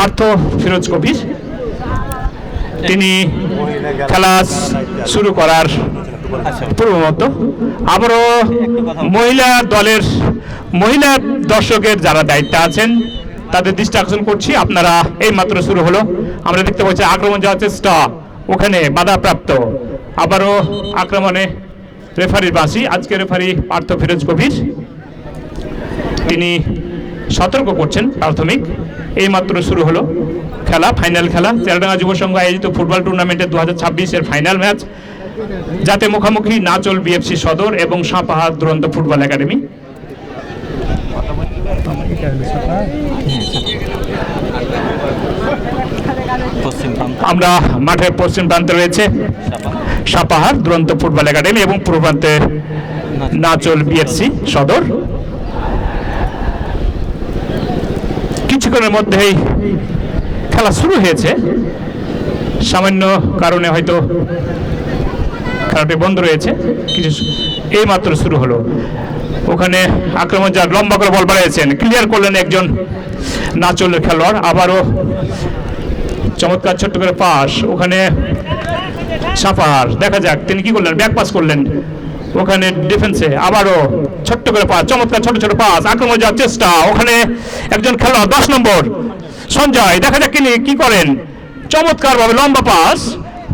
পার্থ ফিরোজ কবির, তিনি খেলা শুরু করার পূর্বমত। আবারও মহিলা দলের মহিলা দর্শকের যারা দায়িত্বে আছেন তাদের দৃষ্টি আকর্ষণ করছি, আপনারা এই মাত্র শুরু হলো, আমরা দেখতে পাচ্ছি আক্রমণ যাওয়ার চেষ্টা, ওখানে বাধাপ্রাপ্ত। আবারও আক্রমণে রেফারির বাঁশি, আজকে রেফারি পার্থ ফিরোজ কবির, তিনি সতর্ক করছেন প্রাথমিক। এই মাত্র শুরু হলো খেলা, ফাইনাল খেলা, চেরাডাঙ্গা যুব সংঘ আয়োজিত ফুটবল টুর্নামেন্টের 2026-এর ফাইনাল ম্যাচ, যাতে মুখোমুখি নাচল বিএফসি সদর এবং সাপাহার দুরন্ত ফুটবল একাডেমি। আমরা মাঠের পশ্চিম প্রান্তে রয়েছে সাপাহার দুরন্ত ফুটবল একাডেমি এবং পূর্ব প্রান্তে নাচল বিএফসি সদর। কিছুক্ষণের মধ্যেই খেলা শুরু হয়েছে, সামান্য কারণে হয়তো খেলাটি বন্ধ রয়েছে কিছু, এই মাত্র শুরু হলো। ওখানে আক্রমণ যা লম্বা করে বল বাড়িয়েছেন, ক্লিয়ার করলেন একজন নাচলের খেলোয়াড়। আবারও চমৎকার ছোট্ট করে পাস, ওখানে সাপাহার, দেখা যাক তিনি কি করলেন, ব্যাক পাস করলেন ওখানে ডিফেন্সে। আবারও ছোট্ট করে পাস, চমৎকার ছোট ছোট পাস, আক্রমণ যাওয়ার চেষ্টা, ওখানে একজন খেলোয়াড় 10 নম্বর সঞ্জয়, দেখা যাক তিনি কি করেন, চমৎকার ভাবে লম্বা পাস,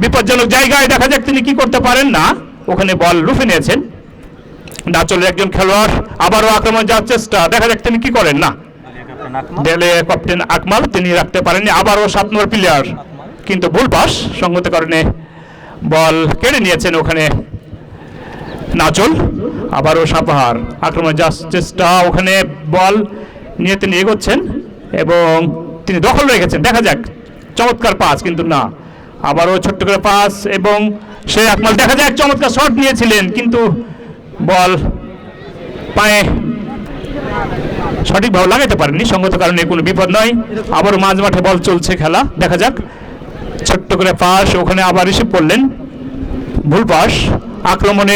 বিপজ্জনক জায়গায়, দেখা যাক তিনি কি করতে পারেন না, ওখানে বল লুফে নিয়েছেন নাচলের একজন খেলোয়াড়। আবারও আক্রমণ যাওয়ার চেষ্টা, দেখা যাক তিনি কি করেন না, দেলে ক্যাপ্টেন আকমাল তিনি রাখতে পারেননি। আবারও 7 নম্বর প্লেয়ার, কিন্তু ভুল পাস, সঙ্গত কারণে বল কেড়ে নিয়েছেন ওখানে নাচল। আবারও সাপাহার, আক্রমণ যাওয়ার চেষ্টা, ওখানে বল নিয়ে তিনি এগোচ্ছেন এবং তিনি দখল রেখেছেন, দেখা যাক চমৎকার পাস, কিন্তু না। আবারও ছোট্ট করে পাস এবং সে আকমাল, দেখা যাক চমৎকার শট নিয়েছিলেন, কিন্তু বল পায়ে সঠিকভাবে লাগাতে পারেননি, সঙ্গত কারণে কোনো বিপদ নয়। আবারও মাঝ মাঠে বল চলছে খেলা, দেখা যাক ছোট্ট করে পাস, ওখানে আবার রিসিভ করলেন, ভুল পাস। আক্রমণে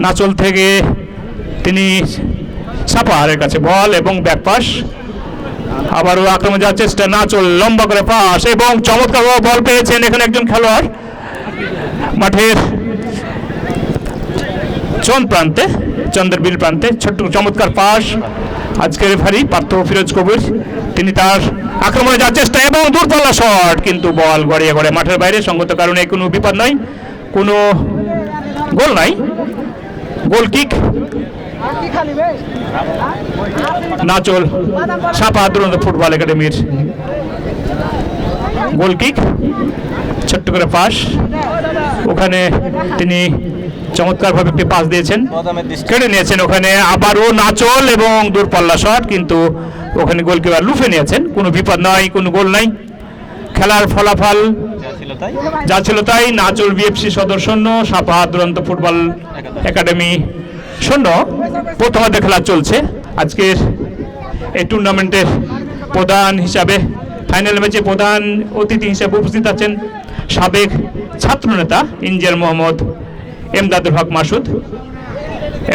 নাচল থেকে তিনি সাপাহারের কাছে বল এবং ব্যাক পাস। আবারও আক্রমণ যাওয়ার চেষ্টা, নাচল লম্বা করে পাস এবং চমৎকার বল পেয়েছেন এখানে একজন খেলোয়াড় মাঠের চন্দ্রের বিল প্রান্তে, ছোট্ট চমৎকার পাস। আজকে রেফারি পার্থ ফিরোজ কবির, তিনি তার আক্রমণে যাওয়ার চেষ্টা এবং দূরপাল্লা শট, কিন্তু বল গড়িয়ে গড়ে মাঠের বাইরে, সঙ্গত কারণে কোনো বিপদ নয়, কোনো গোল নাই। গোল কিক নাচল সাপাহার দুরন্ত ফুটবল একাডেমির গোল কিক, ছোট্ট করে পাস, ওখানে তিনি চমৎকারভাবে একটি পাস দিয়েছেন, কেড়ে নিয়েছেন ওখানে। আবারও নাচল এবং দূরপাল্লা শট, কিন্তু ওখানে গোলকিপার লুফে নিয়েছেন, কোনো বিপদ নয়, কোনো গোল নাই। খেলার ফলাফল যা ছিল তাই, নাচল বিএফসি সদর 0, সাপাহার দুরন্ত ফুটবল একাডেমি 0। প্রথমার্ধে খেলা চলছে। আজকের এই টুর্নামেন্টের প্রধান হিসাবে, ফাইনাল ম্যাচে প্রধান অতিথি হিসাবে উপস্থিত আছেন সাবেক ছাত্রনেতা ইঞ্জিনিয়ার মোহাম্মদ এমদাদুল হক মাসুদ,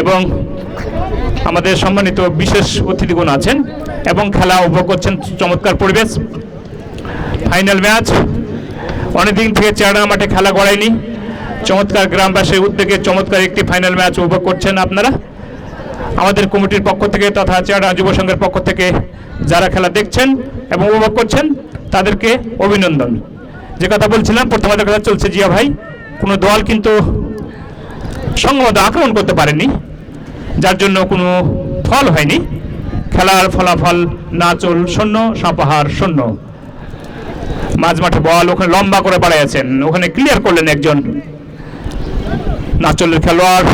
এবং আমাদের সম্মানিত বিশেষ অতিথিগণ আছেন এবং খেলা উপভোগ করছেন, চমৎকার পরিবেশ। ফাইনাল ম্যাচ, অনেকদিন থেকে চেরাডাঙ্গা মাঠে খেলা গড়ায়নি, চমৎকার গ্রামবাসীর উদ্যোগে চমৎকার একটি ফাইনাল ম্যাচ উপভোগ করছেন আপনারা। আমাদের কমিটির পক্ষ থেকে তথা চেরাডাঙ্গা যুব সংঘের পক্ষ থেকে যারা খেলা দেখছেন এবং উপভোগ করছেন তাদেরকে অভিনন্দন। যে কথা বলছিলাম, প্রথমার্ধে খেলা চলছে জিয়া ভাই, কোনো দল কিন্তু সংঘবদ্ধ আক্রমণ করতে পারেনি, যার জন্য কোনো ফল হয়নি। খেলার ফলাফল নাচল 0, সাপাহার 0। মাঝ মাঠে বল ওখানে লম্বা করে বাড়াইছেন, ওখানে ক্লিয়ার করলেন একজন নাচলের খেলোয়াড়।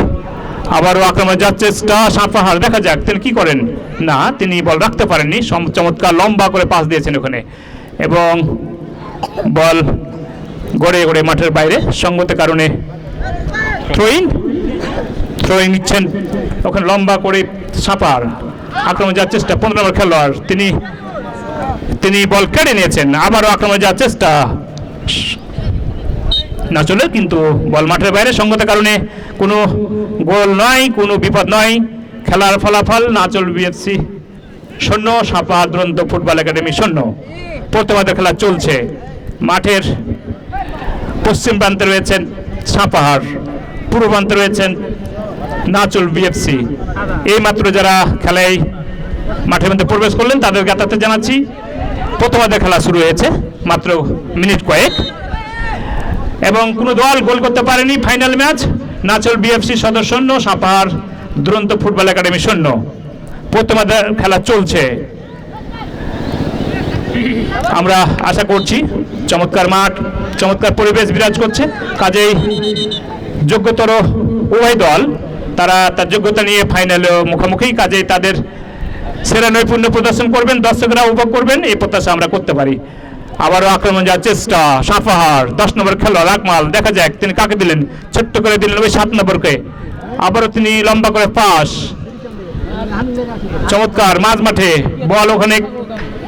আবারও আক্রমণ যাচ্ছে সাপাহার, দেখা যাক তিনি কি করেন না, তিনি বল রাখতে পারেননি, চমৎকার লম্বা করে পাস দিয়েছেন ওখানে এবং বল গড়ে গড়ে মাঠের বাইরে, সঙ্গত কারণে থ্রোইং নিচ্ছেন ওখানে লম্বা করে সাপাহার। আক্রমণ যাওয়ার চেষ্টা, 15 নম্বর খেলোয়াড়, তিনি বল কেড়ে নিয়েছেন। আবারও আক্রমণ যাওয়ার চেষ্টা নাচলের, কিন্তু বল মাঠের বাইরে, সঙ্গত কারণে কোনো গোল নয়, কোনো বিপদ নয়। খেলার ফলাফল নাচল বিএফসি শূন্য, সাপাহার দুরন্ত ফুটবল একাডেমি শূন্য। প্রথমার্ধের খেলা চলছে। মাঠের পশ্চিম প্রান্তে রয়েছেন সাপাহার, পূর্ব প্রান্তে রয়েছেন নাচল বিএফসি। এই মাত্র যারা খেলায় মাঠের মধ্যে প্রবেশ করলেন তাদের জ্ঞাতার্থে জানাচ্ছি প্রথমার্ধের খেলা শুরু হয়েছে মাত্র মিনিট কয়েক, এবং কোনো দল গোল করতে পারেনি। ফাইনাল ম্যাচ নাচল বিএফসি সদর শূন্য, সাপাহার দুরন্ত ফুটবল একাডেমি শূন্য। প্রথমার্ধের খেলা চলছে। আমরা আশা করছি চমৎকার মাঠ, চমৎকার পরিবেশ বিরাজ করছে, কাজেই যোগ্যতর উভয় দল তারা তার যোগ্যতা নিয়ে ফাইনালে মুখোমুখি, কাজেই তাদের সেরা নৈপুণ্য প্রদর্শন করবেন, দর্শকরা উপভোগ করবেন, এই প্রত্যাশা আমরা করতে পারি। আবারও আক্রমণ যাওয়ার চেষ্টা সাপাহার, 10 নম্বর খেলোয়াড় আকমাল, দেখা যাক তিনি কাকে দিলেন, ছোট্ট করে দিলেন ওই 7 নম্বরকে। আবারও তিনি লম্বা করে পাস, চমৎকার মাঝ মাঠে বল ওখানে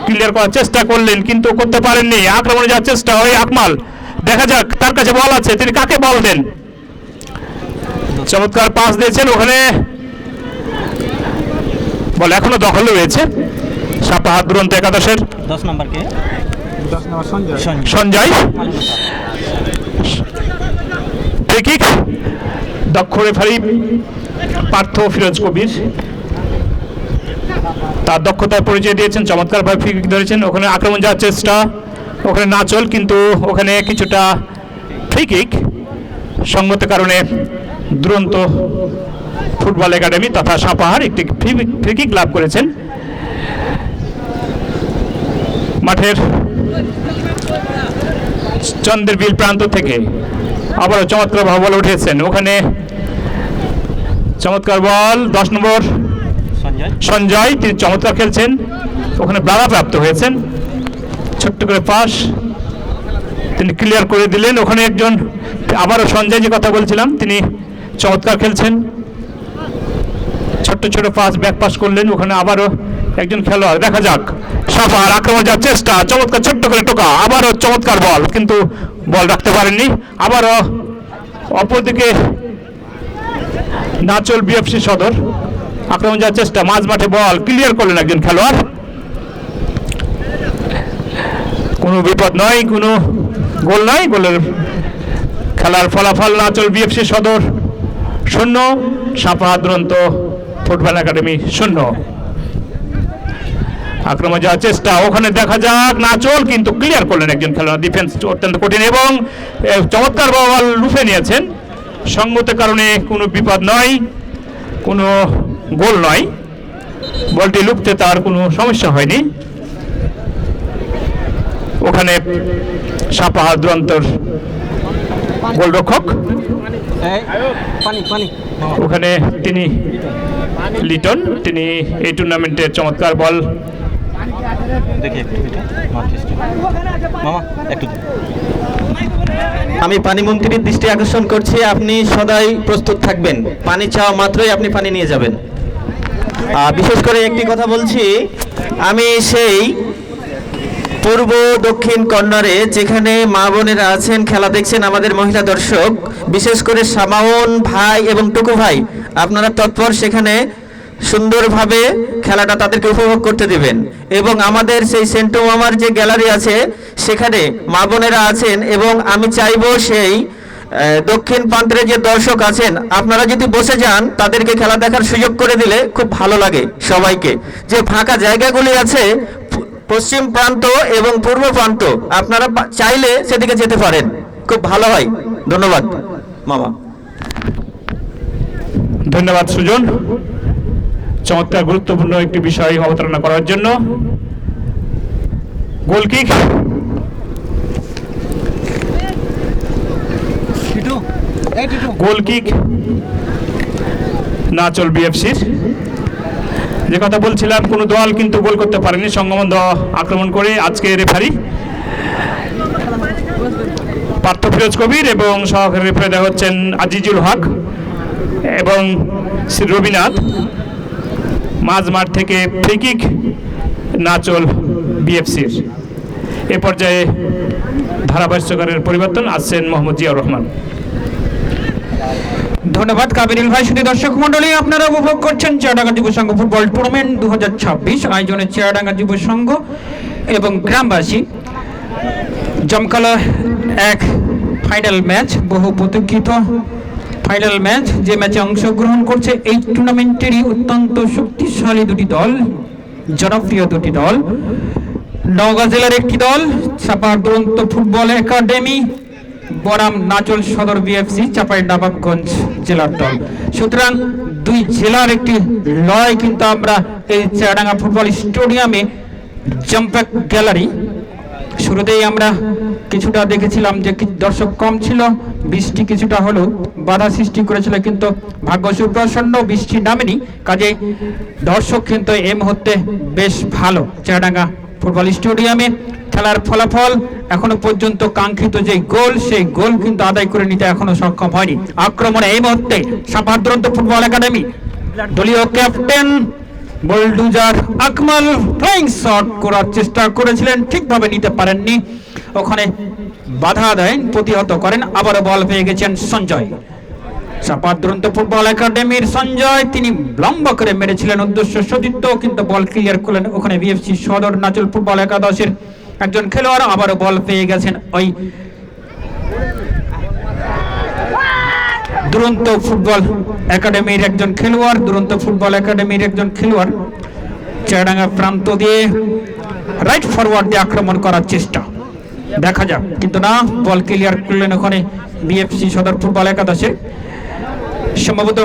ক্লিয়ার করার চেষ্টা করলেন কিন্তু করতে পারেননি। আক্রমণে যাওয়ার চেষ্টা ওই আকমাল, দেখা যাক তার কাছে বল আছে, তিনি কাকে বল দেন। চমৎকার পাস দিয়েছেন, ওখানে বল এখনো দখলে রয়েছে সাপাহার দুরন্ত একাদশের 10 নম্বর কে? 10 নম্বর সঞ্জয়। ফ্রি কিক, দক্ষ রেফারি পার্থ ফিরোজ কবির তার দক্ষতার পরিচয় দিয়েছেন, চমৎকারভাবে ফ্রি কিক ধরেছেন। ওখানে আক্রমণ যাওয়ার চেষ্টা, ওখানে নাচল, কিন্তু ওখানে কিছুটা ফ্রি কিক সঙ্গত কারণে দুরন্ত ফুটবল একাডেমি তথা সাপাহার একটি ফ্রি কিক লাভ করেছেন। মাঠের চন্দ্রের বিল প্রান্ত থেকে আবারও চমৎকার ভাবে বল উঠেছেন, ওখানে চমৎকার বল 10 নম্বর সঞ্জয়, তিনি চমৎকার খেলছেন, ওখানে বাধাপ্রাপ্ত হয়েছেন। ছোট্ট করে পাস তিনি ক্লিয়ার করে দিলেন। ওখানে একজন আবারও সঞ্জয় যে কথা বলছিলাম তিনি চমৎকার খেলছেন, ছোট্ট ছোট পাস ব্যাক পাস করলেন। ওখানে আবারও একজন খেলোয়াড়, দেখা যাক সাপাহার আক্রমণ যাওয়ার চেষ্টা, চমৎকার ছোট্ট করে টোকা, আবারও চমৎকার বল কিন্তু বল রাখতে পারেননি। আবারও অপরদিকে নাচল বিএফসি সদর আক্রমণ যাওয়ার চেষ্টা, মাঝ মাঠে বল ক্লিয়ার করলেন একজন খেলোয়াড়। কোনো বিপদ নয়, কোনো গোল নয়, গোলের খেলার ফলাফল নাচল বিএফসি সদর 0, সাপাহার দুরন্ত ফুটবল একাডেমি 0। আক্রমণ যাওয়ার চেষ্টা, ওখানে দেখা যাক নাচল কিন্তু ক্লিয়ার করলেন একজন খেলোয়াড়। ডিফেন্স অত্যন্ত কঠিন এবং চমৎকার বল লুফে নিয়েছেন, সঙ্গত কারণে কোনো বিপদ নয়, কোনো গোল নয়, বলটি লুপতে তার কোনো সমস্যা হয়নি। ওখানে সাপাহার দুরন্তর গোলরক্ষক, ওখানে তিনি লিটন, তিনি এই টুর্নামেন্টের চমৎকার বল আমি পানি মন্ত্রীর দৃষ্টি আকর্ষণ করছি, আপনি সদাই প্রস্তুত থাকবেন, পানি চাওয়া মাত্রই আপনি পানি নিয়ে যাবেন। বিশেষ করে একটি কথা বলছি, আমি সেই পূর্ব দক্ষিণ কর্নারে যেখানে মা বোনেরা আছেন খেলা দেখছেন, আমাদের মহিলা দর্শক, বিশেষ করে শামাউন ভাই এবং টুকু ভাই, আপনারা তৎপর সেখানে সুন্দরভাবে খেলাটা তাদেরকে উপভোগ করতে দিবেন। এবং আমাদের সেই সেন্টু মামার যে গ্যালারি আছে সেখানে মা বোনেরা আছেন, এবং আমি চাইবো সেই দক্ষিণ প্রান্তের যে দর্শক আছেন আপনারা যদি বসে যান তাদেরকে খেলা দেখার সুযোগ করে দিলে খুব ভালো লাগে সবাইকে। যে ফাঁকা জায়গাগুলি আছে পশ্চিম প্রান্ত এবং পূর্ব প্রান্ত, আপনারা চাইলে সেদিকে যেতে পারেন, খুব ভালো হয়। ধন্যবাদ মামা। ধন্যবাদ সুজন, চমৎকার গুরুত্বপূর্ণ একটি বিষয় অবতারণা করার জন্য। গোল কিক, গোল কিক নাচল বিএফসির। যে কথা বলছিলাম, কোনো দল কিন্তু গোল করতে পারেনি সংঘবদ্ধ আক্রমণ করে। আজকে রেফারি পার্থ ফিরোজ কবির এবং সহকারী রেফারি দেখা হচ্ছেন আজিজুল হক এবং শ্রী রবিনাথ। মাঝ মাঠ থেকে ফ্রি কিক নাচল বিএফসির। এ পর্যায়ে ধারাভাষ্যকারের পরিবর্তন, আসছেন মোহাম্মদ জিয়াউর রহমান। ধন্যবাদ কাবিরুল ভাই। শুধু দর্শক মন্ডলী, আপনারা উপভোগ করছেন চুয়াডাঙ্গা যুব সংঘ ফুটবল টুর্নামেন্ট 2026 আয়োজনে চুয়াডাঙ্গা যুব সংঘ এবং গ্রামবাসী জমকালো এক ফাইনাল ম্যাচ, বহু প্রতীক্ষিত ফাইনাল ম্যাচ, যে ম্যাচে অংশগ্রহণ করছে এই টুর্নামেন্টেরই অত্যন্ত শক্তিশালী দুটি দল, জনপ্রিয় দুটি দল। নওগাঁ জেলার একটি দল চাপার দুরন্ত ফুটবল একাডেমি, বনাম নাচল সদর বিএফসি চাঁপাইনবাবগঞ্জ জেলার দল। সুতরাং দুই জেলার একটি লড়াই কিন্তু আমরা এই চুয়াডাঙ্গা ফুটবল স্টেডিয়ামে জাম্প্যাক গ্যালারি, শুরুতেই আমরা কিছুটা দেখেছিলাম যে দর্শক কম ছিল, বৃষ্টি কিছুটা হলেও বাধা সৃষ্টি করেছিল, কিন্তু ভাগ্য সুপ্রসন্ন, বৃষ্টি নামেনি, কাজে দর্শক কিন্তু এই মুহূর্তে বেশ ভালো। চুয়াডাঙ্গা ফুটবল স্টেডিয়ামে খেলার ফলাফল এখনো পর্যন্ত কাঙ্ক্ষিত যে গোল, সেই গোল কিন্তু আদায় করে নিতে এখনো সক্ষম হয়নি। আক্রমণে এই মুহূর্তে চাপার দুরন্ত ফুটবল একাডেমি দলীয় ক্যাপ্টেন বুলডুজার আকমাল ফ্লাইং শট করার চেষ্টা করেছিলেন, ঠিকভাবে নিতে পারেননি, ওখানে বাধা দেন, প্রতিহত করেন, আবারও বল পেয়ে গেছেন সঞ্জয়। চাপার দুরন্ত ফুটবল একাডেমির সঞ্জয়, তিনি লম্বা করে মেরেছিলেন উদ্দেশ্য সতীর্থ, কিন্তু বল ক্লিয়ার করলেন ওখানে বিএফসি সদর নাচল ফুটবল একাদশের একজন খেলোয়াড়, আবারও বল পেয়ে গেছেন ওই দুরন্ত ফুটবল একাডেমির একজন খেলোয়াড়, দুরন্ত ফুটবল একাডেমির একজন খেলোয়াড় চুয়াডাঙ্গা প্রান্ত দিয়ে রাইট ফরওয়ার্ড দিয়ে আক্রমণ করার চেষ্টা, দেখা যাক, কিন্তু না, বল ক্লিয়ার করলেন ওখানে বিএফসি সদর ফুটবল একাদশে। সম্ভবত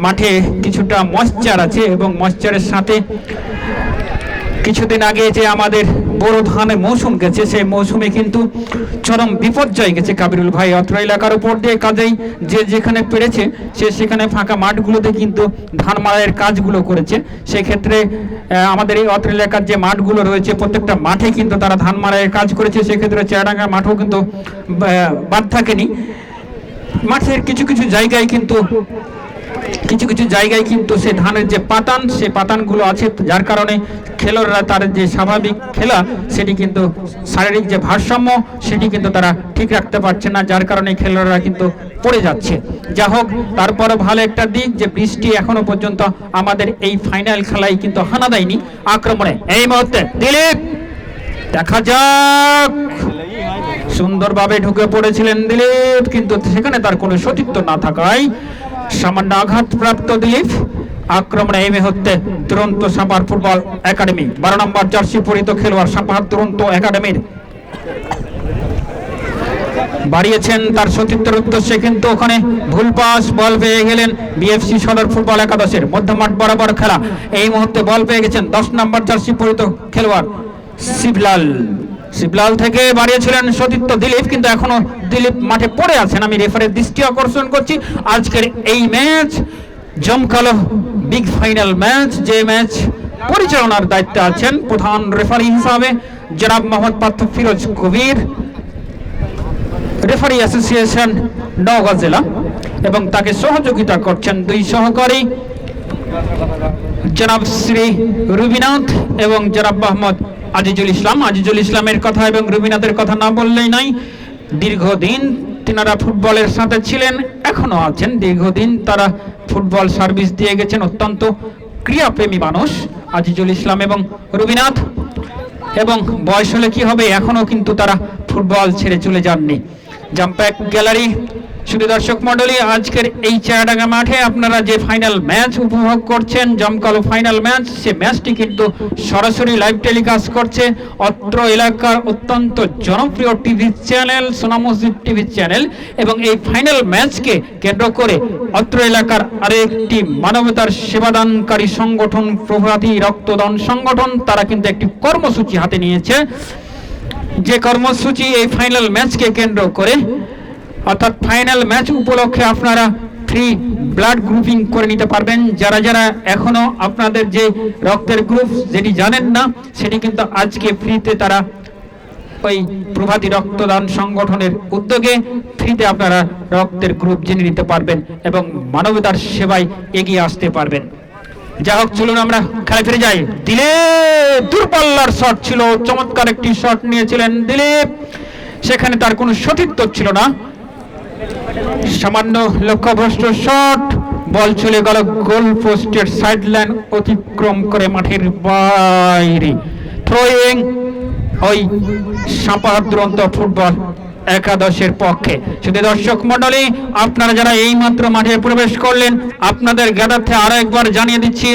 মাঠে কিছুটা ময়েশ্চার আছে এবং ময়েশ্চারের সাথে কিছুদিন আগে যে আমাদের বড় ধানের মৌসুম গেছে, সেই মৌসুমে কিন্তু চরম বিপর্যয় গেছে কাবিরুল ভাই অত্র এলাকার উপর দিয়ে, কাজেই যে যেখানে পেরেছে সে সেখানে ফাঁকা মাঠগুলোতে কিন্তু ধান মাড়াইয়ের কাজগুলো করেছে। সেক্ষেত্রে আমাদের এই অত্র এলাকার যে মাঠগুলো রয়েছে প্রত্যেকটা মাঠে কিন্তু তারা ধান মাড়াইয়ের কাজ করেছে, সেক্ষেত্রে চুয়াডাঙ্গা মাঠও কিন্তু বাদ থাকেনি। মাঠের কিছু কিছু জায়গায় কিন্তু সে ধানের যে পাতান, সে পাতানগুলো আছে, যার কারণে খেলোয়াড়রা তার যে স্বাভাবিক খেলা সেটি কিন্তু শারীরিক যে ভারসাম্য সেটি কিন্তু তারা ঠিক রাখতে পারছে না, যার কারণে খেলোয়াড়রা কিন্তু পড়ে যাচ্ছে। যা হোক, তারপরে ভালো একটা দিক যে বৃষ্টি এখনো পর্যন্ত আমাদের এই ফাইনাল খেলায় কিন্তু হানা দেয়নি। আক্রমণে এই মুহূর্তে দিলীপ, দেখা যাক, সুন্দরভাবে ঢুকে পড়েছিলেন দিলীপ, কিন্তু সেখানে তার কোনো সতীর্থ না থাকায় সামান্য আঘাতপ্রাপ্ত দিলীপ। আক্রমণে এই মুহূর্তে দুরন্ত সাপার ফুটবল একাডেমি 12 নম্বর জার্সি পরিহিত খেলোয়াড় সাপার দুরন্ত একাডেমির বাড়িয়েছেন তার সতীর্থের উদ্দেশ্যে, কিন্তু ওখানে ভুল পাস, বল পেয়ে গেলেন বিএফসি সদর ফুটবল একাদশের মধ্যমাঠ বরাবর খেলা। এই মুহূর্তে বল পেয়ে গেছেন 10 নম্বর জার্সি পরিহিত খেলোয়াড় শিবলাল থেকে বাড়িয়েছিলেন সতীর্থ দিলীপ, কিন্তু এখনো দিলীপ মাঠে পড়ে আছেন। আমি রেফারির দৃষ্টি আকর্ষণ করছি, আজকের এই ম্যাচ জমকালো বিগ ফাইনাল ম্যাচ, যে ম্যাচ পরিচালনার দায়িত্বে আছেন প্রধান রেফারি হিসাবে জনাব মোহাম্মদ পার্থ ফিরোজ কবির, রেফারি অ্যাসোসিয়েশন নওগাঁ জেলা, এবং তাকে সহযোগিতা করছেন দুই সহকারী জনাব শ্রী রুবিনাথ এবং জনাব মোহাম্মদ আজিজুল ইসলাম। আজিজুল ইসলামের কথা এবং রুবিনাথের কথা না বললেই নাই, দীর্ঘদিন তিনারা ফুটবলের সাথে ছিলেন, এখনো আছেন, দীর্ঘদিন তারা ফুটবল সার্ভিস দিয়ে গেছেন, অত্যন্ত ক্রীড়াপ্রেমী মানুষ আজিজুল ইসলাম এবং রুবিনাথ, এবং বয়স হলে কি হবে, এখনো কিন্তু তারা ফুটবল ছেড়ে চলে যাননি। জাম্প্যাক গ্যালারি, শুধু দর্শক মন্ডলী, আজকের এই চুয়াডাঙ্গা মাঠে আপনারা যে ফাইনাল ম্যাচ উপভোগ করছেন, জমকালো ফাইনাল ম্যাচ, সে ম্যাচটি কিন্তু সরাসরি লাইভ টেলিকাস্ট করছে অত্র এলাকার অত্যন্ত জনপ্রিয় টিভি চ্যানেল সোনা মসজিদ টিভি চ্যানেল, এবং এই ফাইনাল ম্যাচকে কেন্দ্র করে অত্র এলাকার আরেকটি মানবতার সেবাদানকারী সংগঠন প্রভাতী রক্তদান সংগঠন, তারা কিন্তু একটি কর্মসূচি হাতে নিয়েছে, যে কর্মসূচি এই ফাইনাল ম্যাচকে কেন্দ্র করে, অর্থাৎ ফাইনাল ম্যাচ উপলক্ষে আপনারা ফ্রি ব্লাড গ্রুপিং করে নিতে পারবেন। যারা যারা এখনো আপনাদের যে রক্তের গ্রুপ যেটি জানেন না, সেটি কিন্তু আজকে ফ্রিতে তারা ওই প্রভাতী রক্তদান সংগঠনের উদ্যোগে ফ্রিতে আপনারা রক্তের গ্রুপ জেনে নিতে পারবেন এবং মানবতার সেবায় এগিয়ে আসতে পারবেন। যা হোক, চলুন আমরা খেলা ফিরে যাই। দিলীপ, দূরপাল্লার শট ছিল, চমৎকার একটি শট নিয়েছিলেন দিলীপ, সেখানে তার কোনো সতীর্থ ছিল না, সামান্য লক্ষ্যভ্রষ্ট শট, বল চলে গেল গোল পোস্টের সাইড লাইন অতিক্রম করে মাঠের বাইরে। থ্রোয়িং ওই সাপাহার দুরন্ত ফুটবল একাদশের পক্ষে। শুধু দর্শক মণ্ডলী, আপনারা যারা এই মাত্র মাঠে প্রবেশ করলেন, আপনাদের জ্ঞাতার্থে আরো একবার জানিয়ে দিচ্ছি,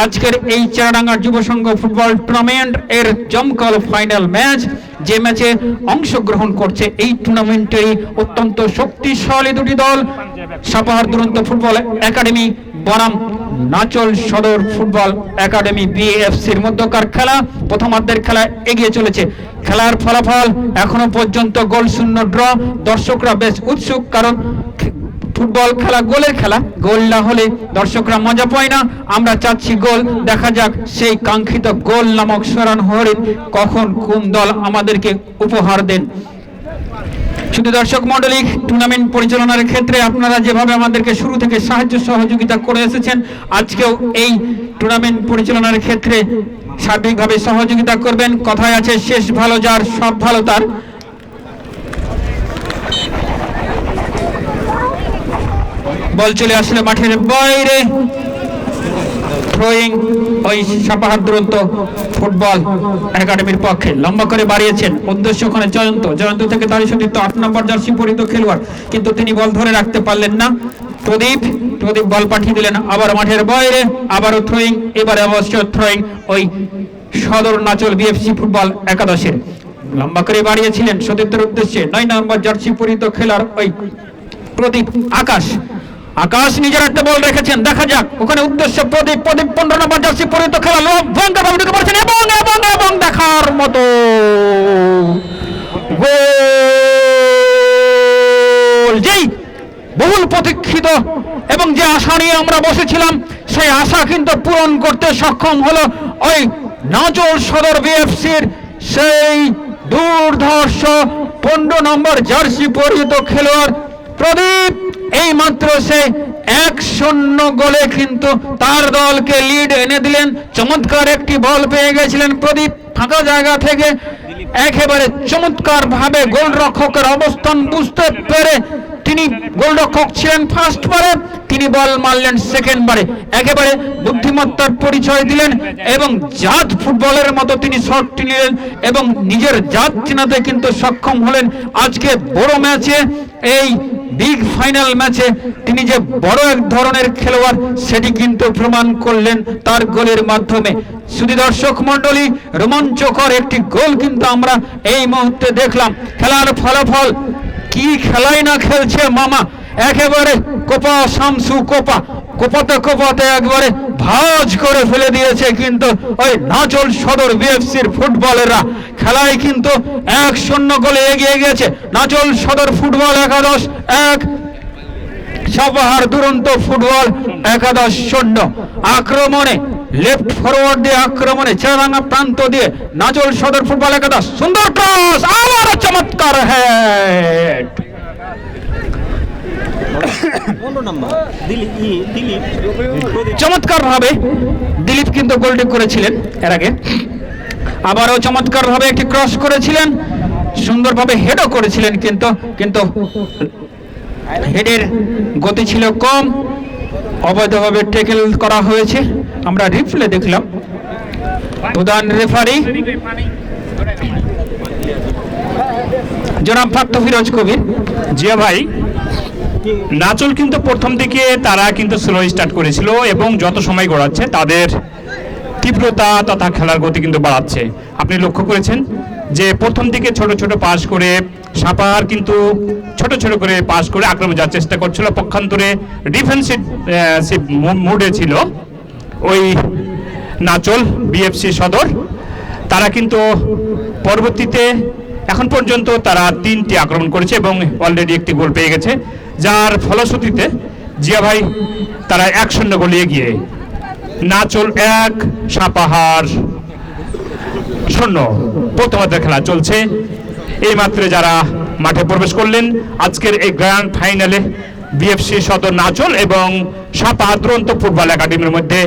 আজকের এই চুয়াডাঙ্গা যুব সংঘ ফুটবল টুর্নামেন্ট এর জমকালো ফাইনাল ম্যাচ, যে ম্যাচে অংশগ্রহণ করছে এই টুর্নামেন্টেরই অত্যন্ত শক্তিশালী দুটি দল, সাপাহার দুরন্ত ফুটবল একাডেমি বনাম নাচল সদর ফুটবল একাডেমি বিএফসির মধ্যকার খেলা। প্রথমার্ধের খেলা এগিয়ে চলেছে। খেলার ফলাফল এখনো পর্যন্ত গোল শূন্য ড্র। দর্শকরা বেশ উৎসুক, কারণ ফুটবল খেলা গোলের খেলা, গোল না হলে দর্শকরা মজা পায় না। আমরা চাচ্ছি গোল, দেখা যাক সেই কাঙ্ক্ষিত গোল নামক স্মরণ হরিণ কখন কোন দল আমাদেরকে উপহার দেন। শুধু দর্শক মণ্ডলী, টুর্নামেন্ট পরিচালনার ক্ষেত্রে আপনারা যেভাবে আমাদেরকে শুরু থেকে সাহায্য সহযোগিতা করে এসেছেন, আজকেও এই টুর্নামেন্ট পরিচালনার ক্ষেত্রে সার্বিকভাবে সহযোগিতা করবেন। কথায় আছে, শেষ ভালো যার সব ভালো তার। বল চলে আসলে মাঠের বাইরে। থ্রোয়িং ওই সাপাহার দুরন্ত ফুটবল একাডেমির পক্ষে। লম্বা করে বাড়িয়েছেন, উদ্দেশ্য ওখানে জয়ন্ত থেকে তারই সতীর্থ 8 নম্বর জার্সি পরিহিত খেলোয়াড়, কিন্তু তিনি বল ধরে রাখতে পারলেন না। প্রদীপ বল পাঠিয়ে দিলেন আবার মাঠের বাইরে। আবারও থ্রোয়িং, এবারে অবশ্য থ্রোয়িং ওই সদর নাচল বিএফসি ফুটবল একাদশের। লম্বা করে বাড়িয়েছিলেন সতীর্থের উদ্দেশ্যে 9 নম্বর জার্সি পরিহিত খেলোয়াড় ওই প্রদীপ আকাশ নিজের একটা বল রেখেছেন, দেখা যাক ওখানে উদ্দেশ্য প্রদীপ 15 নম্বর জার্সি পরিহিত খেলা এবং দেখার মতো গোল। যেই বহুল প্রতীক্ষিত এবং যে আশা নিয়ে আমরা বসেছিলাম, সেই আশা কিন্তু পূরণ করতে সক্ষম হলো ওই নাচল সদর বিএফসির সেই দুর্ধর্ষ 15 নম্বর জার্সি পরিহিত খেলোয়াড় প্রদীপ। এই মাত্র সে 1-0 গোলে কিন্তু তার দলকে লিড এনে দিলেন। চমৎকার একটি বল পেয়ে গেছিলেন প্রদীপ ফাঁকা জায়গা থেকে, একেবারে চমৎকার ভাবে গোলরক্ষকের অবস্থান বুঝতে পেরে তিনি গোলরক্ষক ছিলেন ফার্স্ট বারে, তিনি বল মারলেন সেকেন্ড বারে, একেবারে বুদ্ধিমত্তার পরিচয় দিলেন এবং জাত ফুটবলের মতো তিনি শটটি নিলেন এবং নিজের জাত চেনাতে কিন্তু সক্ষম হলেন। আজকে বড় ম্যাচে, এই বিগ ফাইনাল ম্যাচে তিনি যে বড় এক ধরনের খেলোয়াড়, সেটি কিন্তু প্রমাণ করলেন তার গোলের মাধ্যমে। শুধু দর্শক মণ্ডলী, রোমাঞ্চকর একটি গোল কিন্তু আমরা এই মুহূর্তে দেখলাম। খেলার ফলাফল কি খেলাই না খেলছে মামা, একেবারে কোপা শামসু কোপাতে একবারে ভাঁজ করে ফেলে দিয়েছে কিন্তু ওই নাচল সদর বিএফসির ফুটবলেরা। খেলায় কিন্তু 1-0 গোলে এগিয়ে গেছে নাচল সদর ফুটবল একাদশ 1, সাপাহার দুরন্ত ফুটবল একাদশ 0। আক্রমণে লেফট ফরওয়ার্ড দিয়ে আক্রমণে চুয়াডাঙ্গা প্রান্ত দিয়ে নাচল সদর ফুটবল একাদশ, সুন্দর ক্রস, আবার চমৎকার হেড। চমৎকার ভাবে দিলীপ কিন্তু গোলটি করেছিলেন এর আগে, আবারও চমৎকার ভাবে একটি ক্রস করেছিলেন, সুন্দরভাবে হেডও করেছিলেন, কিন্তু হেডের গতি ছিল কম, অবৈধভাবে ট্যাকেল করা হয়েছে। আমরা রিপ্লে দেখলাম, প্রধান রেফারি জনাব ফাক্ত ফিরোজ কবির। জিয়া ভাই, নাচল কিন্তু প্রথম দিকে তারা কিন্তু স্লো স্টার্ট করেছিল এবং যত সময় গড়াচ্ছে তাদের তীব্রতা তথা খেলার গতি কিন্তু বাড়াচ্ছে। আপনি লক্ষ্য করেছেন যে প্রথম দিকে ছোট ছোট পাস করে সাপাহার কিন্তু ছোট করে পাস করে আক্রমণ যাওয়ার চেষ্টা করছিল, পক্ষান্তরে ডিফেন্সিভ মুডে ছিল ওই নাচল বিএফসি সদর। তারা কিন্তু পরবর্তীতে এখন পর্যন্ত তারা 3টি আক্রমণ করেছে এবং অলরেডি একটি গোল পেয়ে গেছে, যার ফলশ্রুতিতে জিয়া ভাই তারা 1-0 গোলে এগিয়ে। নাচল 1, সাপাহার 0। প্রথমার্ধের খেলা চলছে। এই মাত্র যারা মাঠে প্রবেশ করলেন আজকের এই গ্র্যান্ড ফাইনালে, বিএফসি সদর নাচল এবং সাপাহার দুরন্ত ফুটবল একাডেমির মধ্যে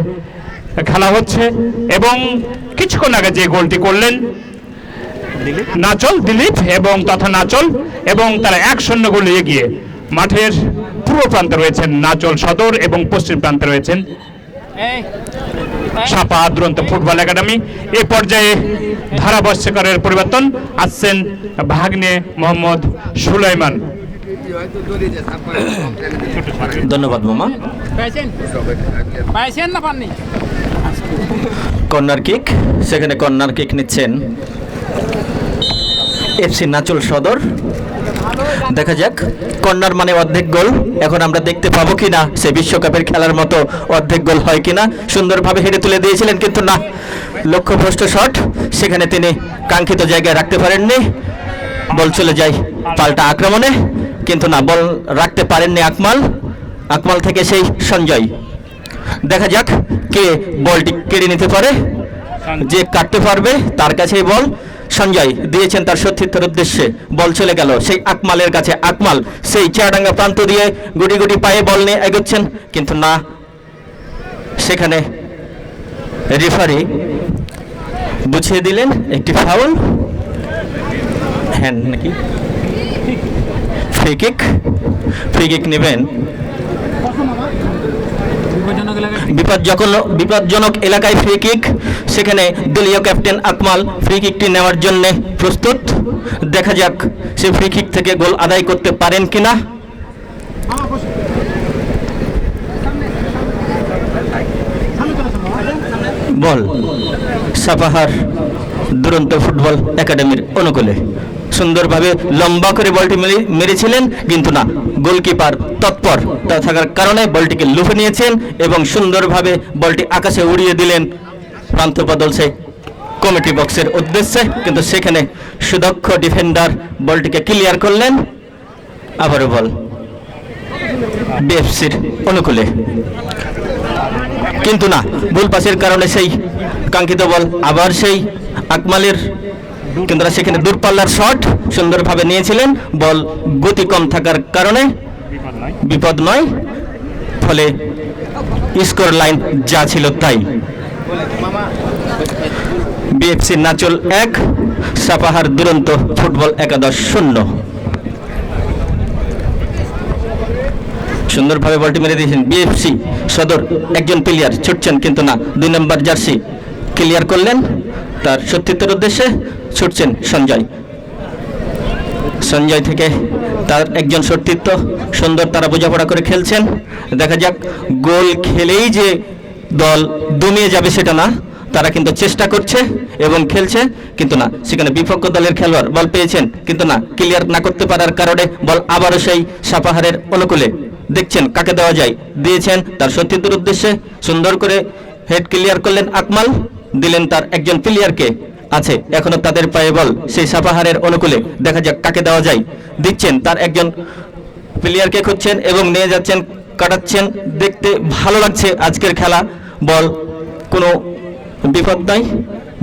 খেলা হচ্ছে এবং কিছুক্ষণ আগে যে গোলটি করলেন নাচল দিলীপ এবং তথা নাচল, এবং তারা 1-0 গোলে এগিয়ে। মাঠের পূর্ব প্রান্তে রয়েছেন নাচল সদর এবং পশ্চিম প্রান্তে রয়েছেন সাপা দুরন্ত ফুটবল একাডেমি। এই পর্যায়ে ধারাভাষ্যকারের পরিবর্তন, আসছেন ভাগ্নে মোহাম্মদ সুলাইমান। ধন্যবাদ মামা। পাইছেন না পাননি? কর্নার কিক, সেখানে কর্নার কিক নিচ্ছেন এফসি নাচল সদর। দেখা যাক, কর্নার মানে অর্ধেক গোল। এখন আমরা দেখতে পাবো কিনা সে বিশ্বকাপের খেলার মতো অর্ধেক গোল হয় কিনা। সুন্দরভাবে হেডে তুলে দিয়েছিলেন, কিন্তু না, লক্ষ্যভ্রষ্ট শট, সেখানে তিনি কাঙ্ক্ষিত জায়গায় রাখতে পারেননি। বল চলে যায় পাল্টা আক্রমণে, কিন্তু না, বল রাখতে পারেননি আকমাল। আকমাল থেকে সেই সঞ্জয়। দেখা যাক কে বলটি কেড়ে নিতে পারে, যে কাটতে পারবে তার কাছেই বল। সঞ্জয় দিয়েছেন তার সতীর্থের উদ্দেশ্যে, বল চলে গেল সেই আকমালের কাছে। আকমাল সেই চেয়ারডাঙ্গা প্রান্ত দিয়ে গুটি গুটি পায়ে বল নিয়ে এগোচ্ছেন, কিন্তু না, সেখানে রেফারি বুঝিয়ে দিলেন একটি ফাউল, হ্যান্ড নাকি ফ্রি কিক। ফ্রি কিক নেবেন বিপজ্জনক এলাকায় ফ্রি কিক। সেখানে দলীয় ক্যাপ্টেন আকমাল ফ্রি কিকটি নেওয়ার জন্য প্রস্তুত। দেখা যাক সে ফ্রি কিক থেকে গোল আদায় করতে পারেন কিনা। বল সাপাহার দুরন্ত ফুটবল একাডেমির অনুকূলে। সুন্দরভাবে লম্বা করে বলটি মেরেছিলেন, কিন্তু না, গোলকিপার তৎপর থাকার কারণে বলটিকে লুফে নিয়েছেন এবং সুন্দরভাবে বলটি আকাশে উড়িয়ে দিলেন প্রান্ত বদল সে কমিটি বক্সের উদ্দেশ্যে, কিন্তু সেখানে সুদক্ষ ডিফেন্ডার বলটিকে ক্লিয়ার করলেন। আবারও বল বিএফসির অনুকূলে, কিন্তু না, ভুল পাসের কারণে সেই কাঙ্ক্ষিত বল আবার সেই আকমালের, কিন্তু সেখানে দূরপাল্লার শট সুন্দরভাবে নিয়েছিলেন। বল গতি কম থাকার কারণে বিপদ নয়, ফলে স্কোর লাইন যা ছিল তাই। বিএফসি নাচল 1, সাপাহার দুরন্ত ফুটবল একাদশ 0। সুন্দরভাবে বলটি মেরে দিয়েছেন বিএফসি সদর একজন প্লেয়ার, ছুটছেন, কিন্তু না, 2 নম্বর জার্সি ক্লিয়ার করলেন তার সতীর্থের উদ্দেশ্যে। ছুটছেন সঞ্জয়, সঞ্জয় থেকে তার একজন সতীর্থ, সুন্দর তারা বোঝাপড়া করে খেলছেন। দেখা যাক, গোল খেলেই যে দল দমিয়ে যাবে সেটা না, তারা কিন্তু চেষ্টা করছে এবং খেলছে, কিন্তু না, সেখানে বিপক্ষ দলের খেলোয়াড় বল পেয়েছেন, কিন্তু না, ক্লিয়ার না করতে পারার কারণে বল আবারও সেই সাপাহারের অনুকূলে। দেখছেন কাকে দেওয়া যায়, দিয়েছেন তার সতীর্থের উদ্দেশ্যে। সুন্দর করে হেড ক্লিয়ার করলেন আকমাল, দিলেন তার একজন প্লেয়ারকে। আছে এখনো তাদের পায়ে বল সেই সাপাহারের অনুকূলে। দেখা যাক কাকে দেওয়া যায়, দিচ্ছেন তার একজন প্লেয়ারকে, খুঁজছেন এবং নিয়ে যাচ্ছেন, কাটাচ্ছেন। দেখতে ভালো লাগছে আজকের খেলা। বল কোনো বিপদ নাই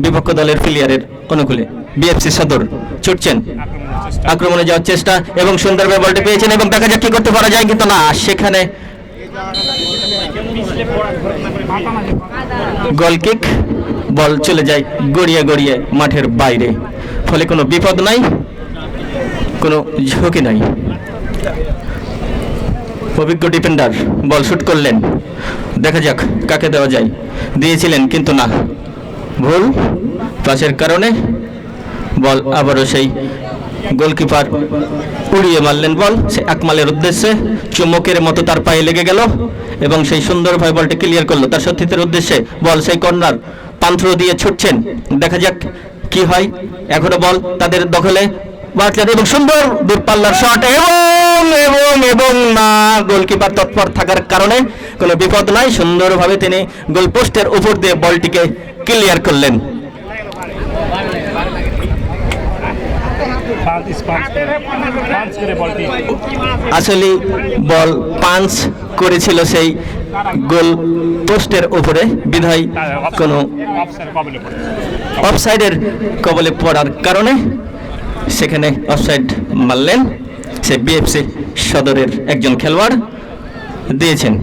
বিপক্ষ দলের প্লেয়ারের অনুকূলে। বিএফসি সদর ছুটছেন, আক্রমণে যাওয়ার চেষ্টা এবং সুন্দরভাবে বলটি পেয়েছেন এবং দেখা যাক কি করতে পারা যায়, কিন্তু না, সেখানে গোল কিক। বল চলে যায় গড়িয়ে গড়িয়ে মাঠের বাইরে, ফলে কোনো বিপদ নাই, কোনো ঝুঁকি নাই। অভিজ্ঞ ডিফেন্ডার বল শুট করলেন, দেখা যাক কাকে দেওয়া যায়, দিয়েছিলেন, কিন্তু না, ভুল পাসের কারণে বল আবারও সেই গোলকিপার উড়িয়ে মারলেন বল সে আকমালের উদ্দেশ্যে। চুম্বকের মতো তার পায়ে লেগে গেল এবং সেই সুন্দরভাবে বলটি ক্লিয়ার করলো তার সতীর্থের উদ্দেশ্যে। বল সেই কর্নার পান্থ দিয়ে ছুটছেন, দেখা যাক কি হয়। এখনো বল তাদের দখলে, এবং সুন্দর দূরপাল্লার শট এবং এবং এবং না, গোলকিপার তৎপর থাকার কারণে কোনো বিপদ নাই। সুন্দরভাবে তিনি গোলপোস্টের উপর দিয়ে বলটিকে ক্লিয়ার করলেন। আসলে বল পাঞ্চ করেছিল সেই গোল পোস্টের উপরে, বিধায় কোনো অফসাইডের কবলে পড়ার কারণে সেখানে অফসাইড মারলেন সে বিএফসি সদরের একজন খেলোয়াড়, দিয়েছেন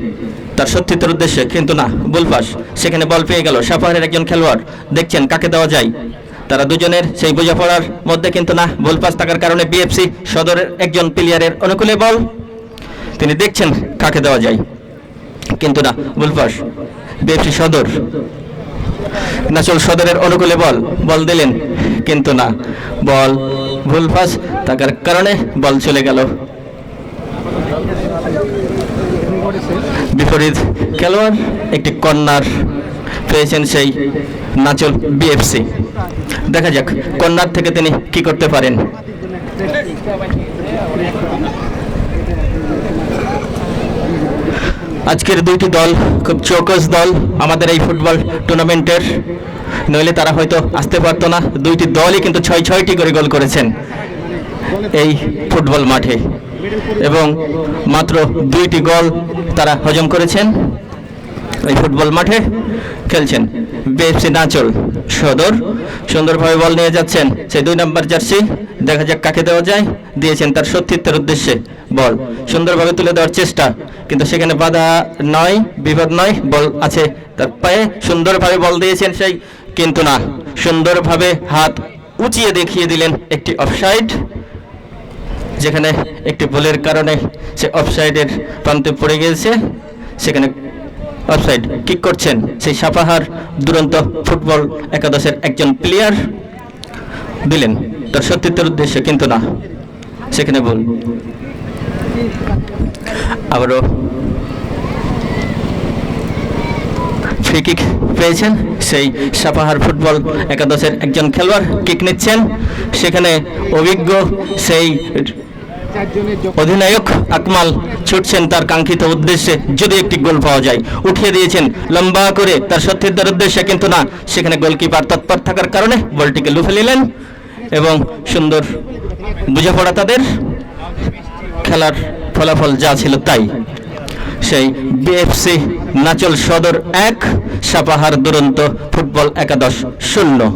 তার সতীর্থের উদ্দেশ্যে, কিন্তু না, বল পাস। সেখানে বল পেয়ে গেল সাপাহারের একজন খেলোয়াড়, দেখছেন কাকে দেওয়া যায়। তারা দুজনের সেই বোঝাপড়ার মধ্যে, কিন্তু না, বল পাস থাকার কারণে বিএফসি সদরের একজন প্লেয়ারের অনুকূলে বল তিনি দেখছেন কাকে দেওয়া যায়, কিন্তু না, বুলপাস বিএফসি সদর, নাচল সদরের অনুকূলে বল দিলেন, কিন্তু না, বল ভুল পাস থাকার কারণে বল চলে গেল বিপরীত খেলোয়াড়। একটি কর্নার পেয়েছেন সেই নাচল বিএফসি। দেখা যাক কর্নার থেকে তিনি কি করতে পারেন। আজকের দুইটি দল খুব চৌকস দল আমাদের এই ফুটবল টুর্নামেন্টের, নইলে তারা হয়তো আসতে পারতো না। দুইটি দলই কিন্তু 6-6টি করে গোল করেছেন এই ফুটবল মাঠে, এবং মাত্র 2টি গোল তারা হজম করেছেন। এই ফুটবল মাঠে খেলছেন বিএফসি নাচল সদর। সুন্দরভাবে বল নিয়ে যাচ্ছেন সেই 2 নম্বর জার্সি, দেখা যাক কাকে দেওয়া যায়। দিয়েছেন তার সতীর্থের উদ্দেশ্যে বল, সুন্দরভাবে তুলে দেওয়ার চেষ্টা, কিন্তু সেখানে বাধা নয়, বিপদ নয়, বল আছে তার পায়ে। সুন্দরভাবে বল দিয়েছেন সেই, কিন্তু না, সুন্দরভাবে হাত উঁচিয়ে দেখিয়ে দিলেন একটি অফসাইড, যেখানে একটি বলের কারণে সে অফসাইডের প্রান্তে পড়ে গিয়েছে। সেখানে অফসাইড কিক করছেন সেই সাপাহার দুরন্ত ফুটবল একাদশের একজন প্লেয়ার, দিলেন তার সতীর্থের উদ্দেশ্যে, কিন্তু না, সেখানে বল। আবারও ফ্রি কিক পেয়েছেন সেই সাপাহার ফুটবল একাদশের একজন খেলোয়াড়, কিক নিচ্ছেন। সেখানে অভিজ্ঞ সেই অধিনায়ক আকমাল ছুটছেন তার কাঙ্ক্ষিত উদ্দেশ্যে, যদি একটি গোল পাওয়া যায়। উঠিয়ে দিয়েছেন লম্বা করে তার সতীর্থের উদ্দেশ্যে, কিন্তু না, সেখানে গোলকিপার তৎপর থাকার কারণে বলটিকে লুফে নিলেন, এবং সুন্দর বোঝাপড়া তাদের। খেলার ফলাফল যা ছিল তাই, সেই বিএফসি নাচল সদর 1, সাপাহার দুরন্ত ফুটবল একাদশ 0।